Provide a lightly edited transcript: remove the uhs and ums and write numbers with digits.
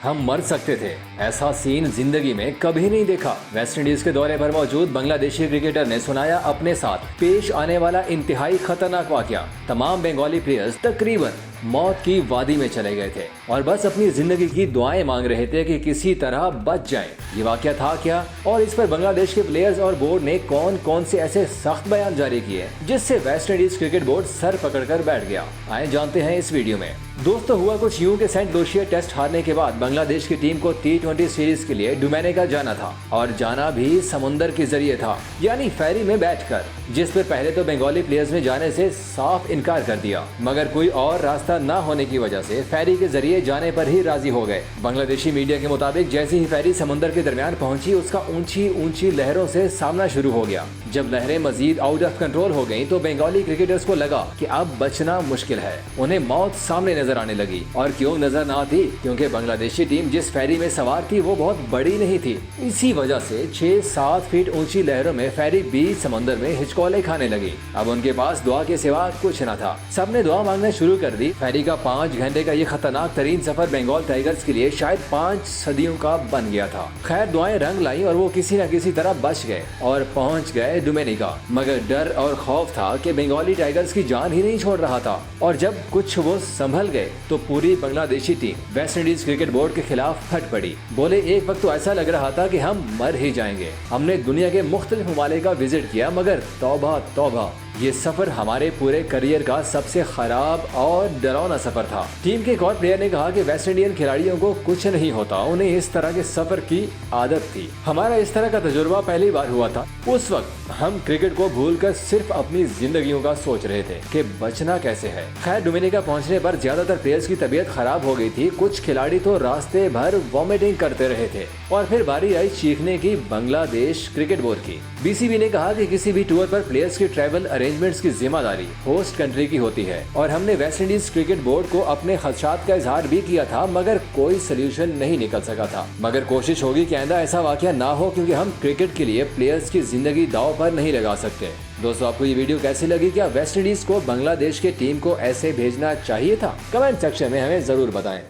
हम मर सकते थे। ऐसा सीन जिंदगी में कभी नहीं देखा। वेस्टइंडीज के दौरे पर मौजूद बांग्लादेशी क्रिकेटर ने सुनाया अपने साथ पेश आने वाला इंतहाई खतरनाक वाकया। तमाम बंगाली प्लेयर्स तकरीबन मौत की वादी में चले गए थे और बस अपनी जिंदगी की दुआएं मांग रहे थे कि किसी तरह बच जाएं। ये वाकया था क्या और इस पर बांग्लादेश के प्लेयर्स और बोर्ड ने कौन कौन से ऐसे सख्त बयान जारी किए जिससे वेस्टइंडीज क्रिकेट बोर्ड सर पकड़कर बैठ गया। आए जानते हैं इस वीडियो में। दोस्तों, हुआ कुछ यूं के सेंट लूसिया टेस्ट हारने के बाद बांग्लादेश की टीम को T20 सीरीज के लिए डोमिनिका जाना था और जाना भी समुंदर के जरिए था, यानी फेरी में बैठकर, जिस पर पहले तो बंगाली प्लेयर्स ने जाने से साफ इनकार कर दिया, मगर कोई और रास्ता न होने की वजह से फेरी के जरिए जाने पर ही राजी हो गए। बांग्लादेशी मीडिया के मुताबिक जैसे ही फेरी समुंदर के दरमियान पहुंची, उसका ऊंची ऊंची लहरों से सामना शुरू हो गया। जब लहरें मजीद आउट ऑफ कंट्रोल हो गयी तो बंगाली क्रिकेटर्स को लगा कि अब बचना मुश्किल है। उन्हें मौत सामने नजर आने लगी। और क्यों नजर न आती? क्योंकि बांग्लादेशी टीम जिस फेरी में सवार थी वो बहुत बड़ी नहीं थी। इसी वजह से 6-7 फीट ऊंची लहरों में फेरी बीच समंदर में हिचकोले खाने लगी। अब उनके पास दुआ के सिवा कुछ न था। सबने दुआ मांगना शुरू कर दी। फेरी का 5 घंटे का ये खतरनाक तरीन सफर बंगाल टाइगर्स के लिए शायद 5 सदियों का बन गया था। खैर, दुआएं रंग लाई और वो किसी न किसी तरह बच गए और पहुंच गए डोमिनिका। मगर डर और खौफ था कि बंगाली टाइगर्स की जान ही नहीं छोड़ रहा था। और जब कुछ वो संभल गए तो पूरी Bangladeshi team West Indies cricket board के खिलाफ फट पड़ी। बोले, एक वक्त तो ऐसा लग रहा था कि हम मर ही जाएंगे। हमने दुनिया के मुख्तलिफ ममालिक का विजिट किया, मगर तौबा तौबा, ये सफर हमारे पूरे करियर का सबसे खराब और डरावना सफर था। टीम के एक और प्लेयर ने कहा कि वेस्ट इंडियन खिलाड़ियों को कुछ नहीं होता, उन्हें इस तरह के सफर की आदत थी। हमारा इस तरह का तजुर्बा पहली बार हुआ था। उस वक्त हम क्रिकेट को भूलकर सिर्फ अपनी जिंदगियों का सोच रहे थे कि बचना कैसे है। खैर, डोमिनिका पहुंचने पर ज्यादातर प्लेयर्स की तबीयत खराब हो गई थी। कुछ खिलाड़ी तो रास्ते भर वॉमिटिंग करते रहे थे। और फिर बारी आई चीखने की बांग्लादेश क्रिकेट बोर्ड की। BCB ने कहा कि किसी भी टूर पर प्लेयर्स की ट्रैवल अरेंजमेंट्स की जिम्मेदारी होस्ट कंट्री की होती है और हमने वेस्टइंडीज क्रिकेट बोर्ड को अपने खदशात का इजहार भी किया था, मगर कोई सोल्यूशन नहीं निकल सका था। मगर कोशिश होगी कि आइंदा ऐसा वाकया ना हो, क्योंकि हम क्रिकेट के लिए प्लेयर्स की जिंदगी दांव पर नहीं लगा सकते। दोस्तों, आपको ये वीडियो कैसी लगी? क्या वेस्टइंडीज को बांग्लादेश के टीम को ऐसे भेजना चाहिए था? कमेंट सेक्शन में हमें जरूर बताएं।